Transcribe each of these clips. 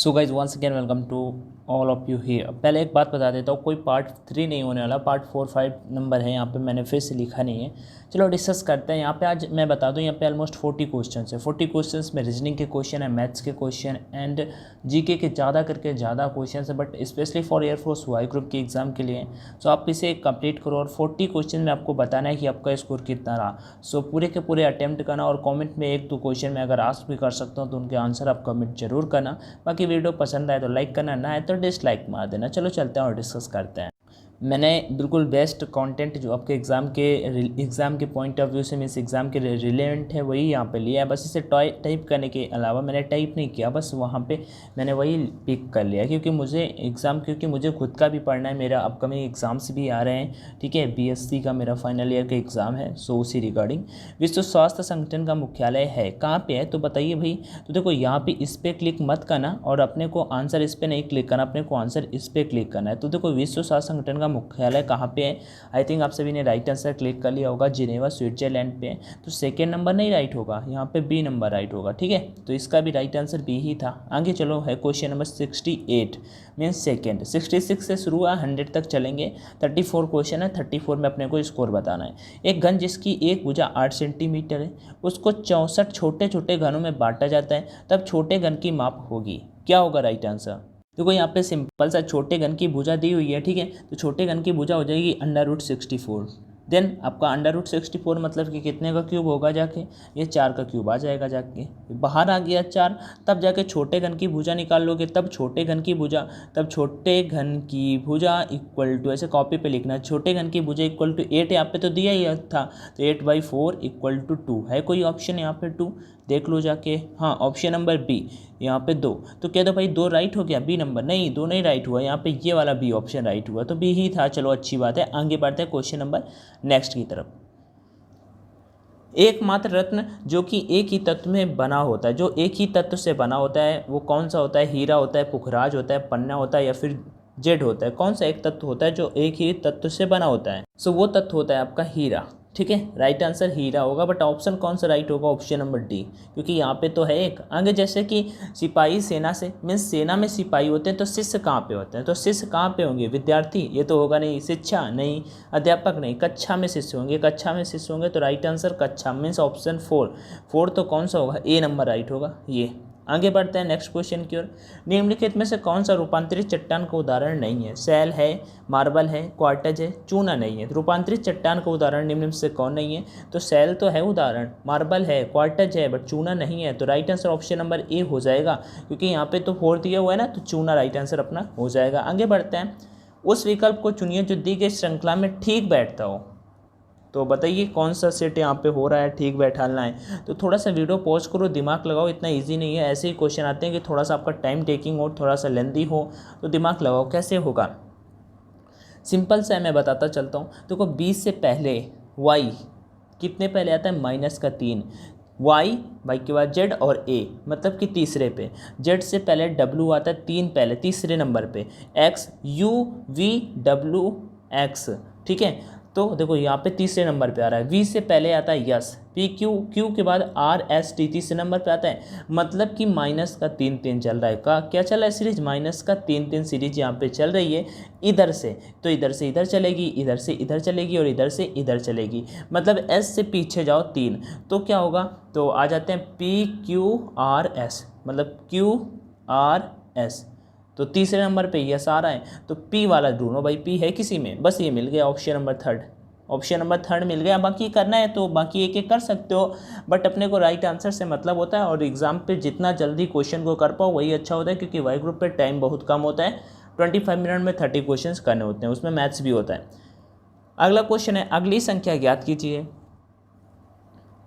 So guys once again welcome to all of you here. पहले एक बात बता देता हूँ, कोई पार्ट 3 नहीं होने वाला, पार्ट 4 5 नंबर है। यहाँ पे मैंने फिर से लिखा नहीं है। चलो डिस्कस करते हैं। यहाँ पे आज मैं बता दूँ, यहाँ पे ऑलमोस्ट 40 क्वेश्चन है। 40 क्वेश्चन में रीजनिंग के क्वेश्चन है, मैथ्स के क्वेश्चन एंड जीके के ज़्यादा करके ज़्यादा क्वेश्चन है, but specially for air force Y group के एग्जाम के लिए। सो आप इसे कंप्लीट करो और 40 क्वेश्चन में आपको बताना है कि आपका स्कोर कितना रहा। सो पूरे के पूरे अटैम्प्ट करना और कॉमेंट में 1-2 क्वेश्चन में अगर आस्क भी कर सकता हूँ तो उनके आंसर आप कमेंट जरूर करना। बाकी वीडियो पसंद आए तो लाइक करना, ना आए तो डिसलाइक मार देना। चलो चलते हैं और डिस्कस करते हैं। मैंने बिल्कुल बेस्ट कंटेंट जो आपके एग्ज़ाम के पॉइंट ऑफ व्यू से मीन्स एग्ज़ाम के रिलेवेंट है वही यहाँ पे लिया है। बस इसे टाइप करने के अलावा मैंने टाइप नहीं किया, बस वहाँ पे मैंने वही पिक कर लिया क्योंकि मुझे खुद का भी पढ़ना है। मेरा अपकमिंग एग्ज़ाम्स भी आ रहे हैं, ठीक है। बीएससी का मेरा फाइनल ईयर का एग्ज़ाम है। सो उसी रिगार्डिंग विश्व स्वास्थ्य संगठन का मुख्यालय है कहाँ पे है तो बताइए भाई। तो देखो यहाँ पे इस पर क्लिक मत करना और अपने को आंसर इस पर नहीं क्लिक करना, अपने को आंसर इस पर क्लिक करना है। तो देखो विश्व स्वास्थ्य संगठन का मुख्यालय कहाँ पे है। आई थिंक आप सभी ने राइट आंसर क्लिक कर लिया होगा, जिनेवा स्विट्जरलैंड पे है। तो सेकेंड नंबर नहीं राइट होगा, यहाँ पे बी नंबर राइट होगा, ठीक है। तो इसका भी राइट आंसर बी ही था। आगे चलो है क्वेश्चन नंबर 68 मीन्स सेकेंड। 66 से शुरू हुआ 100 तक चलेंगे। 34 क्वेश्चन है, 34 में अपने को स्कोर बताना है। एक घन जिसकी एक भुजा 8 सेंटीमीटर है उसको 64 छोटे छोटे घनों में बांटा जाता है, तब छोटे घन की माप होगी। क्या होगा राइट आंसर। देखो यहाँ पे सिंपल सा छोटे घन की भुजा दी हुई है, ठीक है। तो छोटे घन की भुजा हो जाएगी √64। देन आपका √64 मतलब कि कितने का क्यूब होगा, जाके ये 4 का क्यूब आ जाएगा, जाके बाहर आ गया 4। तब जाके छोटे घन की भुजा निकाल लोगे, तब छोटे घन की भुजा इक्वल टू, ऐसे कॉपी पे लिखना, छोटे घन की भुजा इक्वल टू 8। यहाँ पे तो दिया ही था, तो 8/4 इक्वल टू 2 है। कोई ऑप्शन यहाँ पे 2 देख लो जाके। हाँ ऑप्शन नंबर बी, यहाँ पे 2। तो कह दो भाई 2 राइट हो गया, बी नंबर नहीं, 2 नहीं राइट हुआ, यहाँ पे ये वाला बी ऑप्शन राइट हुआ, तो बी ही था। चलो अच्छी बात है, आगे बढ़ते हैं क्वेश्चन नंबर नेक्स्ट की तरफ। एकमात्र रत्न जो कि एक ही तत्व में बना होता है, जो एक ही तत्व से बना होता है वो कौन सा होता है। हीरा होता है, पुखराज होता है, पन्ना होता है या फिर जेड होता है। कौन सा एक तत्व होता है जो एक ही तत्व से बना होता है। सो वो तत्व होता है आपका हीरा, ठीक है। राइट आंसर हीरा होगा, बट ऑप्शन कौन सा राइट होगा, ऑप्शन नंबर डी, क्योंकि यहाँ पे तो है एक। आगे जैसे कि सिपाही सेना से मीन्स सेना में सिपाही होते हैं, तो शिष्य कहाँ पे होते हैं, तो शिष्य कहाँ पे होंगे, विद्यार्थी ये तो होगा नहीं, शिक्षा नहीं, अध्यापक नहीं, कक्षा में शिष्य होंगे, कक्षा में शिष्य होंगे। तो राइट आंसर कक्षा मीन्स ऑप्शन 4 तो कौन सा होगा, ए नंबर राइट होगा ये। आगे बढ़ते हैं नेक्स्ट क्वेश्चन की ओर। निम्नलिखित में से कौन सा रूपांतरित चट्टान का उदाहरण नहीं है। सैल है, मार्बल है, क्वार्टज है, चूना नहीं है। रूपांतरित चट्टान का उदाहरण निम्न में से कौन नहीं है। तो सैल तो है उदाहरण, मार्बल है, क्वार्टज है, बट चूना नहीं है। तो right answer option number A हो जाएगा, क्योंकि यहाँ पे तो 4 दिया हुआ है ना, तो चूना राइट आंसर अपना हो जाएगा। आगे बढ़ते हैं। उस विकल्प को चुनिए जो दी गई श्रृंखला में ठीक बैठता हो। तो बताइए कौन सा सेट यहाँ पे हो रहा है, ठीक बैठाना है। तो थोड़ा सा वीडियो पॉज करो, दिमाग लगाओ, इतना इजी नहीं है। ऐसे ही क्वेश्चन आते हैं कि थोड़ा सा आपका टाइम टेकिंग हो, थोड़ा सा लेंदी हो, तो दिमाग लगाओ कैसे होगा। सिंपल सा मैं बताता चलता हूँ। देखो 20 से पहले y कितने पहले आता है, -3। y के बाद z और a मतलब कि तीसरे पे। z से पहले w आता है 3 पहले, तीसरे नंबर पे। x u v w x, ठीक है। तो देखो यहाँ पे तीसरे नंबर पे आ रहा है। v से पहले आता है यस, p q के बाद r s t तीसरे नंबर पे आता है। मतलब कि माइनस का 3-3 चल रहा है। क्या चल रहा है सीरीज, माइनस का 3-3 सीरीज यहाँ पे चल रही है। इधर से तो इधर से इधर चलेगी, इधर से इधर चलेगी और इधर से इधर चलेगी। मतलब s से पीछे जाओ 3, तो क्या होगा, तो आ जाते हैं p q r s, मतलब q r s। तो तीसरे नंबर पे यस आ रहा है, तो पी वाला ढूंढो भाई, पी है किसी में, बस ये मिल गया ऑप्शन नंबर 3। ऑप्शन नंबर 3 मिल गया। बाकी करना है तो बाकी एक एक कर सकते हो, बट अपने को राइट आंसर से मतलब होता है। और एग्जाम पे जितना जल्दी क्वेश्चन को कर पाओ वही अच्छा होता है, क्योंकि वाई ग्रुप पे टाइम बहुत कम होता है। 25 मिनट में 30 क्वेश्चन करने होते हैं, उसमें मैथ्स भी होता है। अगला क्वेश्चन है, अगली संख्या ज्ञात कीजिए।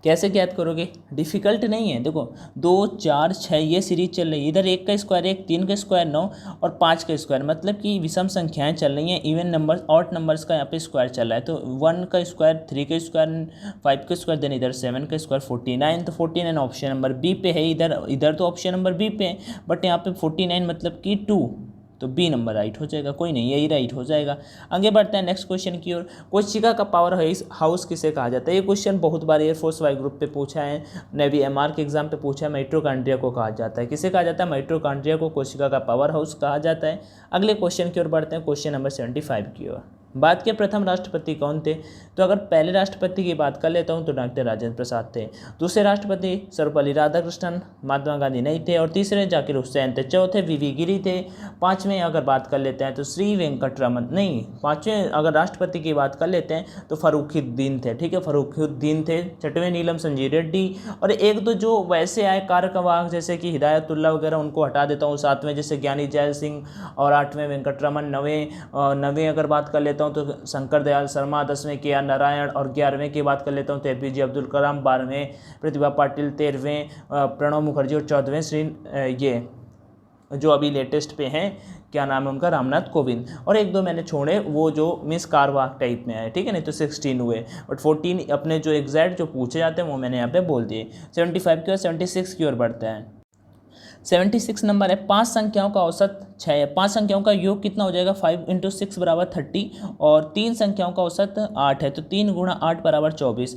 कैसे ज्ञात करोगे, डिफिकल्ट नहीं है। देखो 2 4 6 ये सीरीज चल रही है। इधर 1 का स्क्वायर 1, 3 का स्क्वायर 9 और 5 का स्क्वायर, मतलब कि विषम संख्याएं चल रही हैं। इवन नंबर्स ऑड नंबर्स का यहाँ पे स्क्वायर चल रहा है। तो 1 का स्क्वायर, 3 का स्क्वायर, 5 का स्क्वायर, देन इधर 7 का स्क्वायर 49। तो 49 ऑप्शन नंबर बी पे है। इधर तो ऑप्शन नंबर बी पे है, बट यहाँ पे 49 मतलब कि 2, तो बी नंबर राइट हो जाएगा, कोई नहीं यही राइट हो जाएगा। आगे बढ़ते हैं नेक्स्ट क्वेश्चन की ओर। कोशिका का पावर हाउस किसे कहा जाता है? ये क्वेश्चन बहुत बार एयरफोर्स वाई ग्रुप पे पूछा है, नेवी एमआर के एग्जाम पे पूछा है। माइटोकॉन्ड्रिया को कहा जाता है, किसे कहा जाता है? माइटोकॉन्ड्रिया को कोशिका का पावर हाउस कहा जाता है। अगले क्वेश्चन की ओर बढ़ते हैं, क्वेश्चन नंबर 75 की ओर। भारत के प्रथम राष्ट्रपति कौन थे? तो अगर पहले राष्ट्रपति की बात कर लेता हूं तो डॉक्टर राजेंद्र प्रसाद थे। दूसरे राष्ट्रपति सर्वपल्ली राधाकृष्णन, महात्मा गांधी नहीं थे। और तीसरे जाकिर हुसैन थे। चौथे वीवी गिरी थे। पांचवें अगर बात कर लेते हैं तो श्री वेंकटरमन, नहीं, पांचवें अगर राष्ट्रपति की बात कर लेते हैं तो फर्रुखुद्दीन थे, ठीक है, फर्रुखुद्दीन थे। छठवें नीलम संजीव रेड्डी। और एक दो जो वैसे आए कार्यवाहक जैसे कि हिदायतुल्ला वगैरह, उनको हटा देता हूँ। सातवें जैसे ज्ञानी जैल सिंह और आठवें वेंकटरमन। नवें अगर बात कर लेता हूँ तो शंकर दयाल शर्मा। 10वें के आर नारायण। और 11वें की बात कर लेता हूँ तो एपीजे अब्दुल कलाम। 12वें प्रतिभा पाटिल। 13वें प्रणब मुखर्जी। और 14वें श्री ये जो अभी लेटेस्ट पे हैं, क्या नाम है उनका, रामनाथ कोविंद। और एक दो मैंने छोड़े वो जो मिस कारवाक टाइप में आए, ठीक है, नहीं तो 16 हुए। बट 14 अपने जो एग्जैक्ट जो पूछे जाते हैं वो मैंने यहाँ पे बोल दिए। 75 की ओर 76 की ओर बढ़ता है। 76 नंबर है, 5 संख्याओं का औसत 6 है। 5 संख्याओं का योग कितना हो जाएगा? 5 × 6 = 30। और 3 संख्याओं का औसत 8 है, तो 3 × 8 = 24।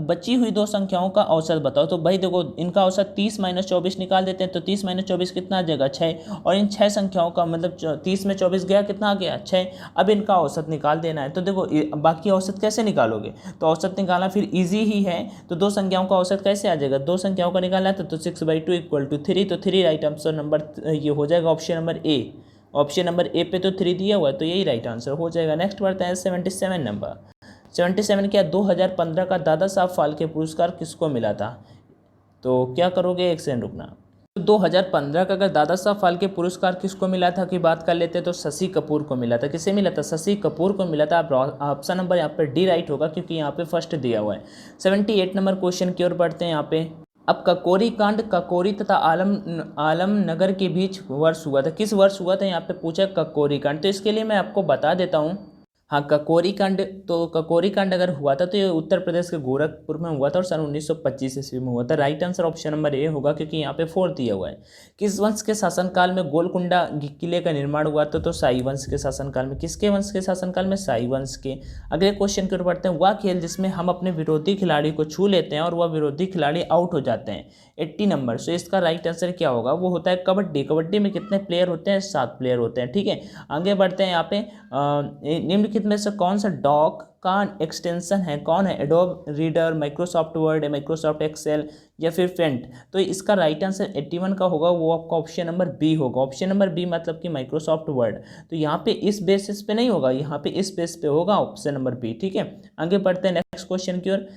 बची हुई 2 संख्याओं का औसत बताओ। तो भाई देखो, इनका औसत 30 - 24 निकाल देते हैं, तो 30 - 24 कितना आ जाएगा? 6। और इन 6 संख्याओं का मतलब 30 में 24 गया, कितना आ गया? 6। अब इनका औसत निकाल देना है। तो देखो बाकी औसत कैसे निकालोगे? तो औसत निकालना फिर ईजी ही है। तो 2 संख्याओं का औसत कैसे आ जाएगा? 2 संख्याओं का निकालना है तो 6/2 = 3। तो 3 राइट आंसर नंबर ये हो जाएगा option number A. Option number A पे तो 3 दिया हुआ है, तो यही राइट आंसर हो जाएगा। नेक्स्ट बढ़ता है 77 नंबर। 77 क्या? 2015 का दादा साहब फाल्के पुरस्कार किसको मिला था? तो क्या करोगे? एक सेकंड रुकना। 2015 का अगर दादा साहब फाल्के पुरस्कार किसको मिला था की बात कर लेते हैं तो शशि कपूर को मिला था। किसे मिला था? शशि कपूर को मिला था। ऑप्शन नंबर यहाँ पे डी राइट होगा, क्योंकि यहाँ पे फर्स्ट दिया हुआ है। 78 नंबर क्वेश्चन की ओर बढ़ते हैं यहाँ पे। अब ककोरी कांड ककोरी तथा आलम नगर के बीच वर्ष हुआ था। किस वर्ष हुआ था यहाँ पे पूछा ककोरी कांड? तो इसके लिए मैं आपको बता देता हूँ। हाँ, ककोरी कांड, तो ककोरी कांड अगर हुआ था तो ये उत्तर प्रदेश के गोरखपुर में हुआ था और सन 1925 ईस्वी में हुआ था। Right answer option number A होगा, क्योंकि यहाँ पे 4 दिया हुआ है। किस वंश के शासनकाल में गोलकुंडा किले का निर्माण हुआ था? तो शाही वंश के शासनकाल में। किसके वंश के शासनकाल में? शाही वंश के। अगले क्वेश्चन की ओर बढ़ते हैं। वह खेल जिसमें हम अपने विरोधी खिलाड़ी को छू लेते हैं और वह विरोधी खिलाड़ी आउट हो जाते हैं। 80 नंबर। सो इसका राइट आंसर क्या होगा? वो होता है कबड्डी। कबड्डी में कितने प्लेयर होते हैं? 7 प्लेयर होते हैं, ठीक है। आगे बढ़ते हैं यहाँ पे। निम्नलिखित में से कौन सा डॉक का एक्सटेंशन है? कौन है? Adobe Reader, Microsoft Word, Microsoft Excel या फिर फेंट? तो इसका राइट आंसर 81 का होगा, वो आपका ऑप्शन नंबर बी होगा। ऑप्शन नंबर बी मतलब कि माइक्रोसॉफ्ट वर्ड। तो यहाँ पे इस बेसिस पे नहीं होगा, यहाँ पे इस बेस पे होगा ऑप्शन नंबर बी, ठीक है। आगे बढ़ते हैं नेक्स्ट क्वेश्चन की ओर।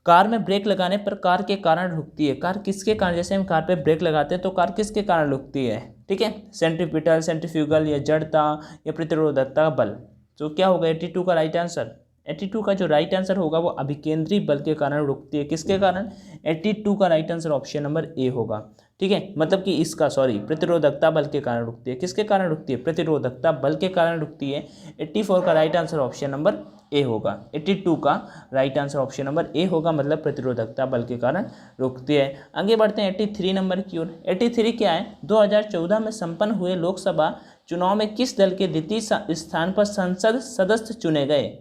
कार में ब्रेक लगाने पर कार के कारण रुकती है। कार किसके कारण? जैसे हम कार पे ब्रेक लगाते हैं तो कार किसके कारण रुकती है? ठीक है, सेंट्रीपिटल, सेंट्रीफ्यूगल या जड़ता या प्रतिरोधकता बल। तो क्या होगा 82 का राइट आंसर? 82 का जो राइट आंसर होगा वो अभिकेंद्री बल के कारण रुकती है। किसके कारण? 82 का right answer option number A होगा, ठीक है। मतलब कि इसका प्रतिरोधकता बल के कारण रुकती है। किसके कारण रुकती है? प्रतिरोधकता बल के कारण रुकती है। 84 का right answer option number A होगा। 82 का right answer option number A होगा, मतलब प्रतिरोधकता बल के कारण रुकती है। आगे बढ़ते हैं 83 नंबर की ओर। 83 क्या है? 2014 में संपन्न हुए लोकसभा चुनाव में किस दल के द्वितीय स्थान पर संसद सदस्य चुने गए?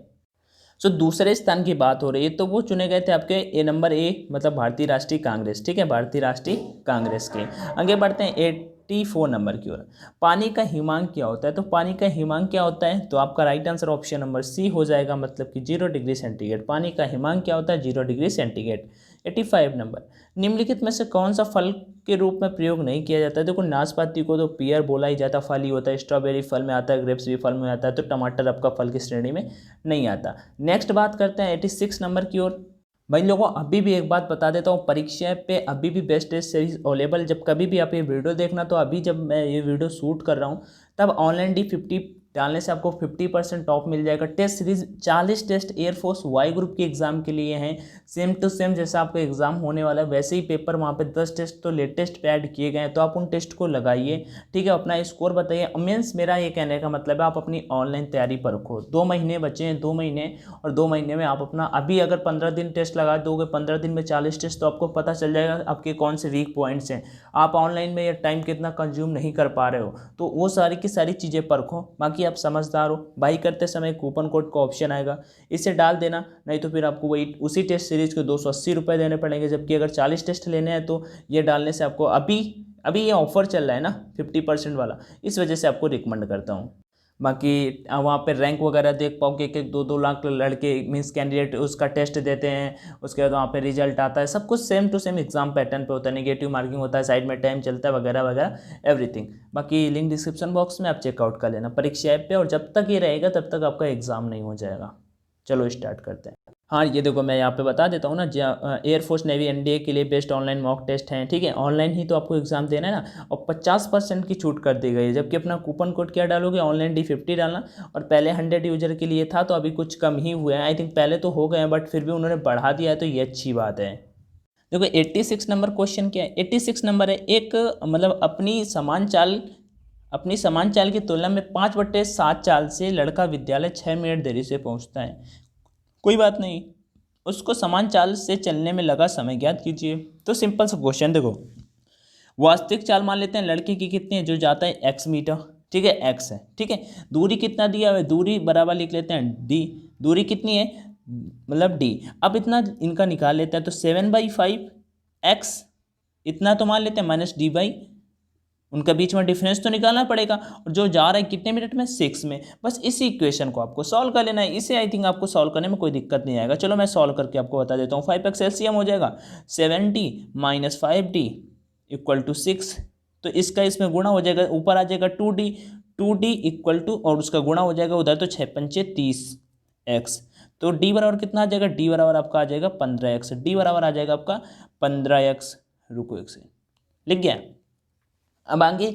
दूसरे स्थान की बात हो रही है, तो वो चुने गए थे आपके ए नंबर ए, मतलब भारतीय राष्ट्रीय कांग्रेस, ठीक है, भारतीय राष्ट्रीय कांग्रेस के। आगे बढ़ते हैं 84 नंबर की ओर। पानी का हिमांक क्या होता है? तो पानी का हिमांक क्या होता है? तो आपका right answer option number C हो जाएगा, मतलब कि 0 डिग्री सेंटीग्रेड। पानी का हिमांक क्या होता है? 0 डिग्री सेंटीग्रेड। 85 नंबर। निम्नलिखित में से कौन सा फल के रूप में प्रयोग नहीं किया जाता है? देखो, नाशपाती को तो पियर बोला ही जाता, फल ही होता है। स्ट्रॉबेरी फल में आता है, ग्रेप्स भी फल में आता है, तो टमाटर आपका फल की श्रेणी में नहीं आता। नेक्स्ट बात करते हैं 86 नंबर की ओर। भाई लोगों, अभी भी एक बात बता देता हूँ, परीक्षा पे अभी भी बेस्ट टेस्ट सीरीज अवेलेबल। जब कभी भी आप ये वीडियो देखना, तो अभी जब मैं ये वीडियो शूट कर रहा हूँ तब ऑनलाइन D50 डालने से आपको 50% ऑफ मिल जाएगा। Test series 40 test air force Y group के एग्जाम के लिए हैं, सेम टू सेम जैसा आपका एग्जाम होने वाला है वैसे ही पेपर, वहाँ पे 10 टेस्ट तो लेटेस्ट पे ऐड किए गए हैं, तो आप उन टेस्ट को लगाइए, ठीक है, अपना स्कोर बताइए। मीन्स मेरा ये कहने का मतलब है आप अपनी ऑनलाइन तैयारी पर रखो, 2 महीने बचे हैं, 2 महीने, और 2 महीने में आप अपना अभी अगर 15 दिन टेस्ट लगा दोगे, 15 दिन में 40 टेस्ट, तो आपको पता चल जाएगा आपके कौन से वीक पॉइंट्स हैं, आप ऑनलाइन में ये टाइम कितना कंज्यूम नहीं कर पा रहे हो, तो वो सारी की सारी चीज़ें परखो। बाकी आप समझदार हो, बाई करते समय कूपन कोड का ऑप्शन आएगा, इसे डाल देना, नहीं तो फिर आपको वही उसी टेस्ट सीरीज के 280 रुपये देने पड़ेंगे, जबकि अगर 40 टेस्ट लेने हैं तो ये डालने से आपको अभी ये ऑफर चल रहा है ना 50% वाला, इस वजह से आपको रिकमेंड करता हूँ। बाकी वहाँ पे रैंक वगैरह देख पाओगे, एक 2-2 लाख लड़के मीन्स कैंडिडेट उसका टेस्ट देते हैं, उसके बाद वहाँ पे रिजल्ट आता है, सब कुछ same to same exam pattern पे होता है, नेगेटिव मार्किंग होता है, साइड में टाइम चलता है वगैरह वगैरह एवरीथिंग। बाकी लिंक डिस्क्रिप्शन बॉक्स में आप चेकआउट कर लेना परीक्षा ऐप पे, और जब तक ये रहेगा तब तक आपका एग्ज़ाम नहीं हो जाएगा। चलो स्टार्ट करते हैं। हाँ ये देखो मैं यहाँ पे बता देता हूँ ना, एयरफोर्स नेवी एनडीए के लिए बेस्ट ऑनलाइन मॉक टेस्ट हैं, ठीक है, ऑनलाइन ही तो आपको एग्जाम देना है ना, और 50% की छूट कर दी गई है, जबकि अपना कूपन कोड क्या डालोगे, ऑनलाइन D50 डालना, और पहले 100 यूजर के लिए था, तो अभी कुछ कम ही हुए हैं, आई थिंक पहले तो हो गए हैं बट फिर भी उन्होंने बढ़ा दिया है, तो ये अच्छी बात है। देखो 86 नंबर क्वेश्चन क्या है, 86 नंबर है, एक मतलब अपनी समान चाल की तुलना में 5/7 चाल से लड़का विद्यालय 6 मिनट देरी से पहुँचता है, कोई बात नहीं, उसको समान चाल से चलने में लगा समय ज्ञात कीजिए। तो सिंपल सा क्वेश्चन, देखो वास्तविक चाल मान लेते हैं लड़के की कितनी है, जो जाता है x मीटर, ठीक है, x है, ठीक है, दूरी कितना दिया हुआ है, दूरी बराबर लिख लेते हैं d, दूरी कितनी है मतलब d, अब इतना इनका निकाल लेते हैं, तो 7/5 x इतना तो मान लेते हैं माइनस d/, उनका बीच में डिफरेंस तो निकालना पड़ेगा, और जो जा रहा है कितने मिनट में, 6 में। बस इसी इक्वेशन को आपको सॉल्व कर लेना है, इसे आई थिंक आपको सॉल्व करने में कोई दिक्कत नहीं आएगा। चलो मैं सॉल्व करके आपको बता देता हूँ। 5x एलसीएम हो जाएगा 7d - 5d = 6, तो इसका इसमें गुणा हो जाएगा, ऊपर आ जाएगा 2d = और उसका गुणा हो जाएगा उधर, तो 6×5 = 30x, तो d बराबर कितना आ जाएगा, d बराबर आपका आ जाएगा 15x, d बराबर आ जाएगा आपका 15x, रुको एक से लिख गया। अब आगे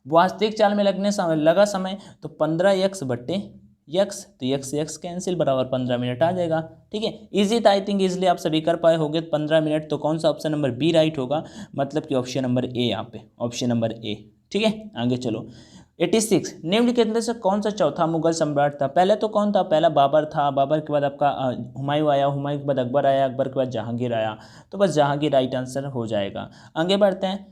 वास्तविक चाल में लगा समय, तो 15x/x, तो x कैंसिल, बराबर 15 मिनट आ जाएगा, ठीक है, इजी था, आई थिंक इजीली आप सभी कर पाए होंगे। 15 मिनट, तो कौन सा ऑप्शन नंबर बी राइट होगा, मतलब कि ऑप्शन नंबर ए, यहाँ पे ऑप्शन नंबर ए, ठीक है। आगे चलो 86, निम्नलिखित में से कौन सा चौथा मुगल सम्राट था। पहले तो कौन था, पहला बाबर था, बाबर के बाद आपका हुमायूं आया, हुमायूं के बाद अकबर आया, अकबर के बाद जहांगीर आया, तो बस जहांगीर राइट आंसर हो जाएगा। आगे बढ़ते हैं।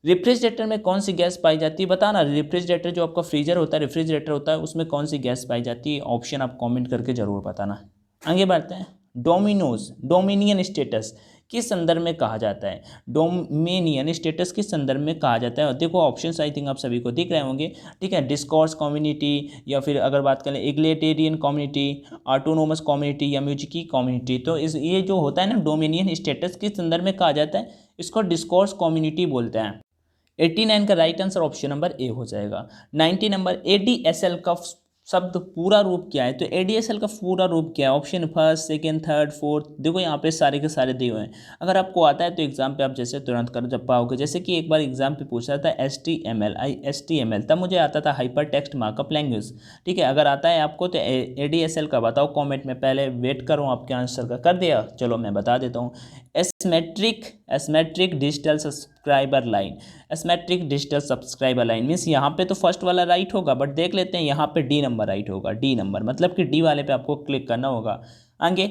रेफ्रिजरेटर में कौन सी गैस पाई जाती है, बताना। रेफ्रिजरेटर जो आपका फ्रीजर होता है, रेफ्रिजरेटर होता है, उसमें कौन सी गैस पाई जाती है, ऑप्शन आप कमेंट करके जरूर बताना। आगे बढ़ते हैं। डोमिनियन स्टेटस किस संदर्भ में कहा जाता है, डोमिनियन स्टेटस किस संदर्भ में कहा जाता है। देखो ऑप्शंस आई थिंक आप सभी को दिख रहे होंगे, ठीक है, डिस्कोर्स कम्युनिटी, या फिर अगर बात करें एग्लिटेरियन कम्युनिटी, ऑटोनोमस कम्युनिटी, या म्यूजिकी कम्युनिटी। तो ये जो होता है ना डोमिनियन स्टेटस किस संदर्भ में कहा जाता है, इसको डिस्कोर्स कम्युनिटी बोलते हैं। 89 का right answer option number A हो जाएगा। 90 नंबर, एडीएसएल का शब्द पूरा रूप क्या है, तो एडीएसएल का पूरा रूप क्या है, option first, second, third, fourth, देखो यहाँ पे सारे के सारे दिए हुए हैं। अगर आपको आता है तो एग्जाम पे आप जैसे तुरंत कर जब पाओगे, जैसे कि एक बार एग्जाम पे पूछा था HTML, तब मुझे आता था हाइपर टेक्स्ट मार्कअप लैंग्वेज, ठीक है। अगर आता है आपको तो एडीएसएल का बताओ कॉमेंट में, पहले वेट करो आपके आंसर का, कर दिया, चलो मैं बता देता हूँ। Asymmetric digital subscriber line, asymmetric digital subscriber line means यहाँ पे तो फर्स्ट वाला राइट होगा, बट देख लेते हैं यहाँ पे डी नंबर राइट होगा, डी नंबर मतलब कि डी वाले पे आपको क्लिक करना होगा। आगे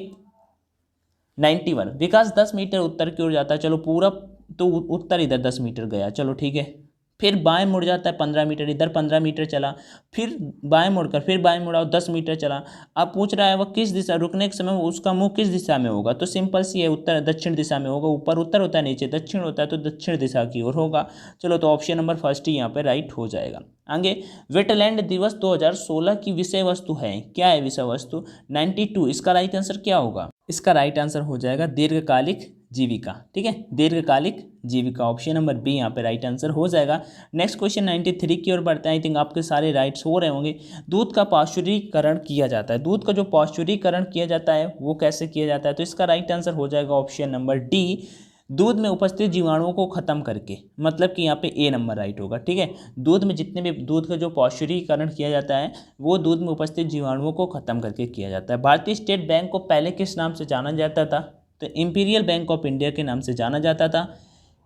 91, विकास 10 मीटर उत्तर की ओर जाता है, चलो पूरा तो उत्तर इधर 10 मीटर गया, चलो ठीक है, फिर बाएं मुड़ जाता है 15 मीटर, इधर 15 मीटर चला, फिर बाएं मुड़कर फिर बाएं मुड़ा 10 मीटर चला। अब पूछ रहा है वह किस दिशा, रुकने के समय उसका मुंह किस दिशा में होगा, तो सिंपल सी है, उत्तर दक्षिण दिशा में होगा, ऊपर उत्तर होता है, नीचे दक्षिण होता है, तो दक्षिण दिशा की ओर होगा। चलो तो ऑप्शन नंबर फर्स्ट ही यहाँ पे राइट हो जाएगा। आगे वेटलैंड दिवस 2016 की विषय वस्तु है, क्या है विषय वस्तु, 92, इसका राइट आंसर क्या होगा, इसका राइट आंसर हो जाएगा दीर्घकालिक जीविका, ठीक है, दीर्घकालिक जीविका, ऑप्शन नंबर बी यहाँ पे राइट आंसर हो जाएगा। नेक्स्ट क्वेश्चन 93 की ओर बढ़ते हैं, आई थिंक आपके सारे राइट्स हो रहे होंगे। दूध का पाश्चुरीकरण किया जाता है, दूध का जो पाश्चुरीकरण किया जाता है वो कैसे किया जाता है, तो इसका राइट आंसर हो जाएगा ऑप्शन नंबर डी, दूध में उपस्थित जीवाणुओं को खत्म करके, मतलब कि यहाँ पे ए नंबर राइट होगा। ठीक है, दूध में जितने भी दूध का जो पौष्टिकीकरण किया जाता है वो दूध में उपस्थित जीवाणुओं को खत्म करके किया जाता है। भारतीय स्टेट बैंक को पहले किस नाम से जाना जाता था? तो इंपीरियल बैंक ऑफ इंडिया के नाम से जाना जाता था,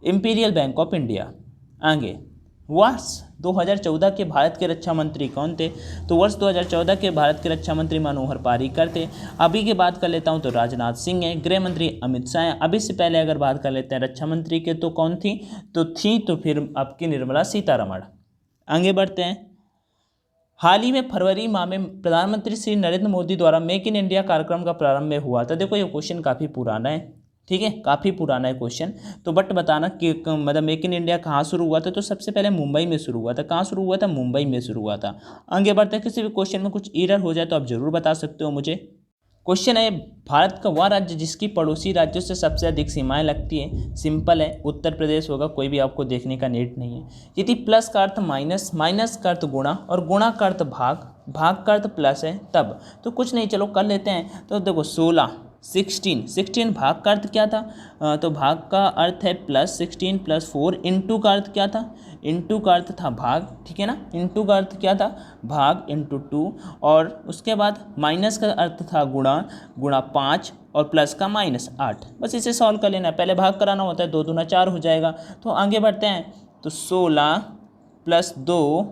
इंपीरियल बैंक ऑफ इंडिया। आगे, वर्ष 2014 के भारत के रक्षा मंत्री कौन थे? तो वर्ष 2014 के भारत के रक्षा मंत्री मनोहर पार्रिकर थे। अभी की बात कर लेता हूं तो राजनाथ सिंह है। गृह मंत्री अमित शाह हैं। अभी से पहले अगर बात कर लेते हैं रक्षा मंत्री के, तो कौन थी? तो फिर आपकी निर्मला सीतारमण। आगे बढ़ते हैं। हाल ही में फरवरी माह में प्रधानमंत्री श्री नरेंद्र मोदी द्वारा मेक इन इंडिया कार्यक्रम का प्रारंभ हुआ था। देखो ये क्वेश्चन काफ़ी पुराना है, ठीक है, काफ़ी पुराना है क्वेश्चन। तो बट बताना कि मतलब मेक इन इंडिया कहाँ शुरू हुआ था? तो सबसे पहले मुंबई में शुरू हुआ था। कहाँ शुरू हुआ था? मुंबई में शुरू हुआ था। आगे बढ़ते हैं। किसी भी क्वेश्चन में कुछ एरर हो जाए तो आप जरूर बता सकते हो मुझे। क्वेश्चन है, भारत का वह राज्य जिसकी पड़ोसी राज्यों से सबसे अधिक सीमाएं लगती है? सिंपल है, उत्तर प्रदेश होगा। कोई भी आपको देखने का नीड नहीं है। यदि प्लस का अर्थ माइनस, माइनस का अर्थ गुणा और गुणा का अर्थ भाग, भाग का अर्थ प्लस है तब तो कुछ नहीं, चलो कर लेते हैं। तो देखो 16, 16 भाग का अर्थ क्या था? तो भाग का अर्थ है प्लस 16 प्लस 4। इंटू का अर्थ क्या था? इंटू का अर्थ था भाग, ठीक है ना। इंटू का अर्थ क्या था? भाग इंटू 2। और उसके बाद माइनस का अर्थ था गुणा, गुणा 5 और प्लस का माइनस 8। बस इसे सॉल्व कर लेना है। पहले भाग कराना होता है, 2 दूना 4 हो जाएगा। तो आगे बढ़ते हैं। तो 16 प्लस 2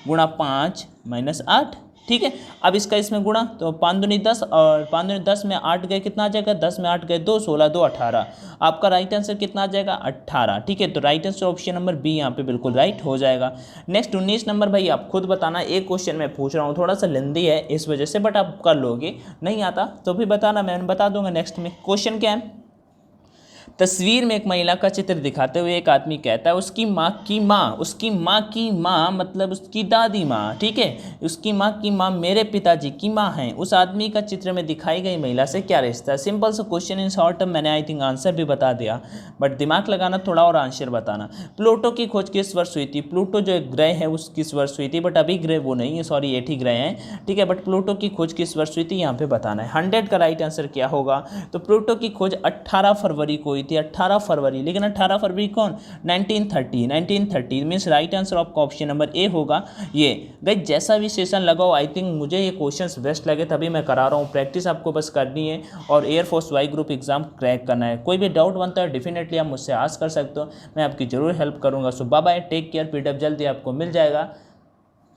गुणा 5 माइनस 8, ठीक है। अब इसका इसमें गुणा, तो 5 दूनी 10 और 5 दूनी 10 में 8 गए, कितना आ जाएगा? 10 में 8 गए 2, 16 2 18। आपका राइट आंसर कितना आ जाएगा? 18, ठीक है। तो right answer option number B यहाँ पे बिल्कुल राइट हो जाएगा। नेक्स्ट 19 नंबर, भाई आप खुद बताना। एक क्वेश्चन मैं पूछ रहा हूँ, थोड़ा सा लेंदी है इस वजह से, बट आप कर लोगे। नहीं आता तो भी बताना, मैं बता दूंगा। नेक्स्ट में क्वेश्चन क्या है? तस्वीर में एक महिला का चित्र दिखाते हुए एक आदमी कहता है उसकी माँ की माँ, उसकी माँ की माँ मतलब उसकी दादी माँ, ठीक है। उसकी माँ की माँ मेरे पिताजी की माँ है। उस आदमी का चित्र में दिखाई गई महिला से क्या रिश्ता है? सिंपल सा क्वेश्चन इन शॉर्ट। मैंने आई थिंक आंसर भी बता दिया, बट दिमाग लगाना थोड़ा और आंसर बताना। प्लूटो की खोज किस वर्ष हुई थी? प्लूटो जो एक ग्रह है उस किस वर्ष हुई थी? बट अभी ग्रह वो नहीं है, सॉरी 8 ही ग्रह हैं, ठीक है। बट प्लूटो की खोज किस वर्ष हुई थी यहाँ पे बताना है। 100 का राइट आंसर क्या होगा? तो प्लूटो की खोज 18 फरवरी को हुई थी, 18 फरवरी। लेकिन 18 फरवरी कौन? 1930 मीन्स राइट आंसर आपका ऑप्शन नंबर ए होगा। ये गाइस जैसा भी सेशन लगाओ, आई थिंक मुझे ये क्वेश्चंस बेस्ट लगे तभी मैं करा रहा हूँ। प्रैक्टिस आपको बस करनी है और air force Y group exam crack करना है। कोई भी डाउट बनता है डेफिनेटली आप मुझसे आस्क कर सकते हो, मैं आपकी जरूर हेल्प करूँगा। So bye bye, take care. PDF जल्दी आपको मिल जाएगा।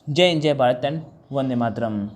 जय हिंद, जय भारत एंड वंदे मातरम।